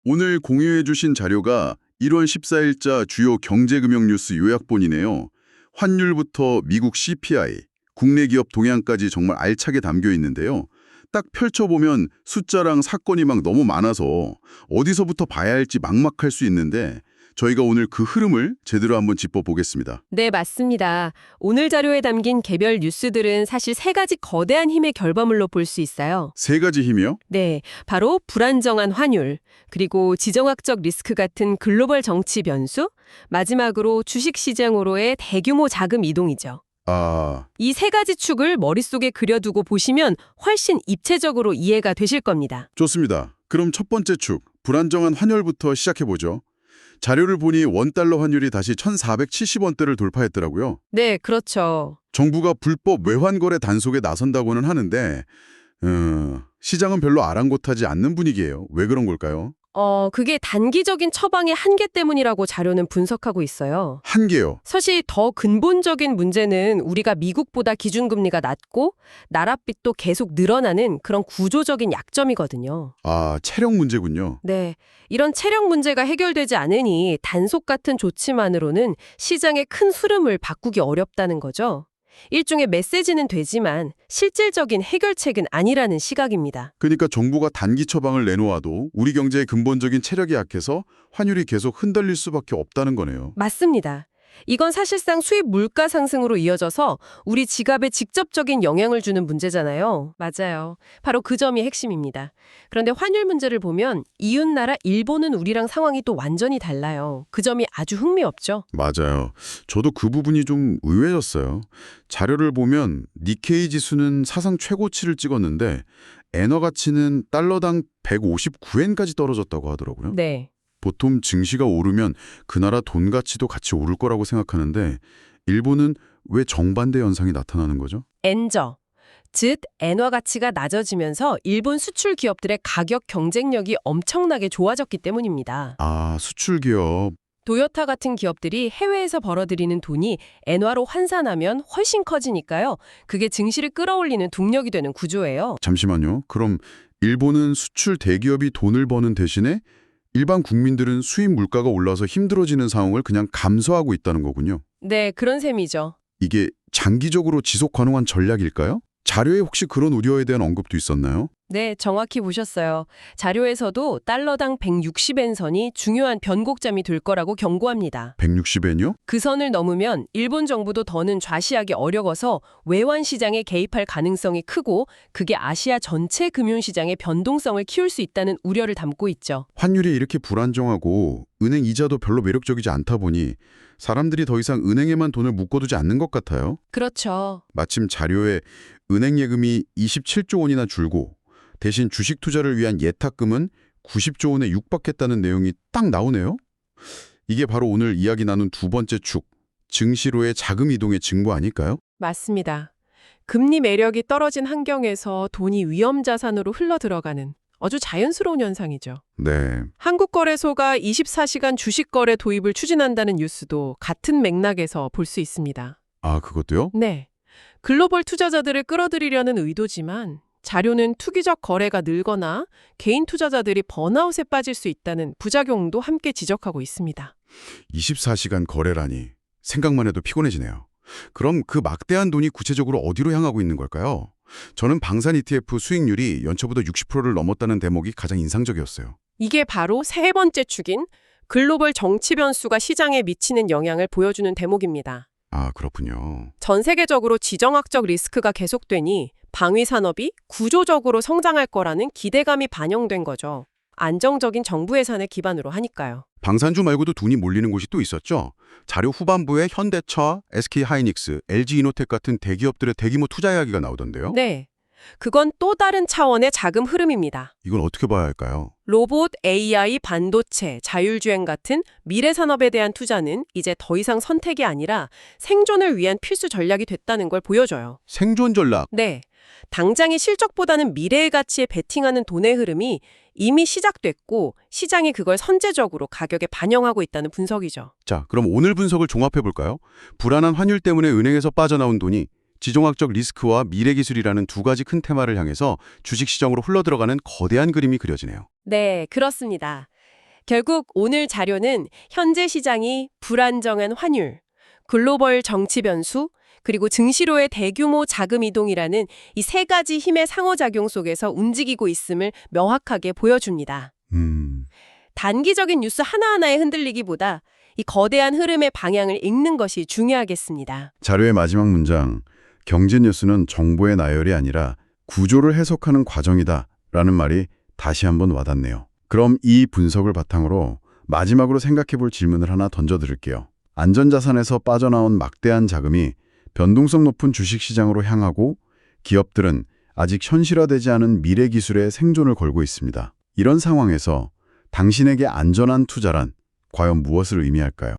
오늘 공유해 주신 자료가 1월 14일자 주요 경제금융 뉴스 요약본이네요. 환율부터 미국 CPI, 국내 기업 동향까지 정말 알차게 담겨 있는데요. 딱 펼쳐보면 숫자랑 사건이 막 너무 많아서 어디서부터 봐야 할지 막막할 수 있는데 저희가 오늘 그 흐름을 제대로 한번 짚어보겠습니다. 네, 맞습니다. 오늘 자료에 담긴 개별 뉴스들은 사실 세 가지 거대한 힘의 결과물로 볼 수 있어요. 세 가지 힘이요? 네, 바로 불안정한 환율, 그리고 지정학적 리스크 같은 글로벌 정치 변수, 마지막으로 주식시장으로의 대규모 자금 이동이죠. 아, 이 세 가지 축을 머릿속에 그려두고 보시면 훨씬 입체적으로 이해가 되실 겁니다. 좋습니다. 그럼 첫 번째 축, 불안정한 환율부터 시작해보죠. 자료를 보니 원달러 환율이 다시 1,470원대를 돌파했더라고요. 네, 그렇죠. 정부가 불법 외환거래 단속에 나선다고는 하는데 시장은 별로 아랑곳하지 않는 분위기예요. 왜 그런 걸까요? 그게 단기적인 처방의 한계 때문이라고 자료는 분석하고 있어요. 한계요. 사실 더 근본적인 문제는 우리가 미국보다 기준금리가 낮고 나랏빚도 계속 늘어나는 그런 구조적인 약점이거든요. 아, 체력 문제군요. 네, 이런 체력 문제가 해결되지 않으니 단속 같은 조치만으로는 시장의 큰 흐름을 바꾸기 어렵다는 거죠. 일종의 메시지는 되지만 실질적인 해결책은 아니라는 시각입니다. 그러니까 정부가 단기 처방을 내놓아도 우리 경제의 근본적인 체력이 약해서 환율이 계속 흔들릴 수밖에 없다는 거네요. 맞습니다. 이건 사실상 수입 물가 상승으로 이어져서 우리 지갑에 직접적인 영향을 주는 문제잖아요. 맞아요. 바로 그 점이 핵심입니다. 그런데 환율 문제를 보면 이웃나라 일본은 우리랑 상황이 또 완전히 달라요. 그 점이 아주 흥미롭죠. 맞아요. 저도 그 부분이 좀 의외였어요. 자료를 보면 니케이 지수는 사상 최고치를 찍었는데 엔화 가치는 달러당 159엔까지 떨어졌다고 하더라고요. 네. 보통 증시가 오르면 그 나라 돈 가치도 같이 오를 거라고 생각하는데 일본은 왜 정반대 현상이 나타나는 거죠? 엔저. 즉, 엔화 가치가 낮아지면서 일본 수출 기업들의 가격 경쟁력이 엄청나게 좋아졌기 때문입니다. 아, 수출 기업. 도요타 같은 기업들이 해외에서 벌어들이는 돈이 엔화로 환산하면 훨씬 커지니까요. 그게 증시를 끌어올리는 동력이 되는 구조예요. 잠시만요. 그럼 일본은 수출 대기업이 돈을 버는 대신에 일반 국민들은 수입 물가가 올라서 힘들어지는 상황을 그냥 감수하고 있다는 거군요. 네, 그런 셈이죠. 이게 장기적으로 지속 가능한 전략일까요? 자료에 혹시 그런 우려에 대한 언급도 있었나요? 네, 정확히 보셨어요. 자료에서도 달러당 160엔 선이 중요한 변곡점이 될 거라고 경고합니다. 160엔이요? 그 선을 넘으면 일본 정부도 더는 좌시하기 어려워서 외환 시장에 개입할 가능성이 크고 그게 아시아 전체 금융시장의 변동성을 키울 수 있다는 우려를 담고 있죠. 환율이 이렇게 불안정하고 은행 이자도 별로 매력적이지 않다 보니 사람들이 더 이상 은행에만 돈을 묶어두지 않는 것 같아요. 그렇죠. 마침 자료에 은행 예금이 27조 원이나 줄고 대신 주식 투자를 위한 예탁금은 90조 원에 육박했다는 내용이 딱 나오네요. 이게 바로 오늘 이야기 나눈 두 번째 축, 증시로의 자금 이동의 증거 아닐까요? 맞습니다. 금리 매력이 떨어진 환경에서 돈이 위험 자산으로 흘러 들어가는 아주 자연스러운 현상이죠. 네. 한국거래소가 24시간 주식거래 도입을 추진한다는 뉴스도 같은 맥락에서 볼 수 있습니다. 아, 그것도요? 네. 글로벌 투자자들을 끌어들이려는 의도지만 자료는 투기적 거래가 늘거나 개인 투자자들이 번아웃에 빠질 수 있다는 부작용도 함께 지적하고 있습니다. 24시간 거래라니 생각만 해도 피곤해지네요. 그럼 그 막대한 돈이 구체적으로 어디로 향하고 있는 걸까요? 저는 방산 ETF 수익률이 연초보다 60%를 넘었다는 대목이 가장 인상적이었어요. 이게 바로 세 번째 축인 글로벌 정치 변수가 시장에 미치는 영향을 보여주는 대목입니다. 아, 그렇군요. 전 세계적으로 지정학적 리스크가 계속되니 방위 산업이 구조적으로 성장할 거라는 기대감이 반영된 거죠. 안정적인 정부 예산을 기반으로 하니까요. 방산주 말고도 돈이 몰리는 곳이 또 있었죠. 자료 후반부에 현대차, SK하이닉스, LG이노텍 같은 대기업들의 대규모 투자 이야기가 나오던데요. 네. 그건 또 다른 차원의 자금 흐름입니다. 이건 어떻게 봐야 할까요? 로봇, AI, 반도체, 자율주행 같은 미래 산업에 대한 투자는 이제 더 이상 선택이 아니라 생존을 위한 필수 전략이 됐다는 걸 보여줘요. 생존 전략. 네. 당장의 실적보다는 미래의 가치에 베팅하는 돈의 흐름이 이미 시작됐고 시장이 그걸 선제적으로 가격에 반영하고 있다는 분석이죠. 자, 그럼 오늘 분석을 종합해 볼까요? 불안한 환율 때문에 은행에서 빠져나온 돈이 지정학적 리스크와 미래 기술이라는 두 가지 큰 테마를 향해서 주식시장으로 흘러들어가는 거대한 그림이 그려지네요. 네, 그렇습니다. 결국 오늘 자료는 현재 시장이 불안정한 환율, 글로벌 정치 변수, 그리고 증시로의 대규모 자금 이동이라는 이 세 가지 힘의 상호작용 속에서 움직이고 있음을 명확하게 보여줍니다. 단기적인 뉴스 하나하나에 흔들리기보다 이 거대한 흐름의 방향을 읽는 것이 중요하겠습니다. 자료의 마지막 문장, 경제 뉴스는 정보의 나열이 아니라 구조를 해석하는 과정이다 라는 말이 다시 한번 와닿네요. 그럼 이 분석을 바탕으로 마지막으로 생각해 볼 질문을 하나 던져드릴게요. 안전자산에서 빠져나온 막대한 자금이 변동성 높은 주식시장으로 향하고 기업들은 아직 현실화되지 않은 미래 기술의 생존을 걸고 있습니다. 이런 상황에서 당신에게 안전한 투자란 과연 무엇을 의미할까요?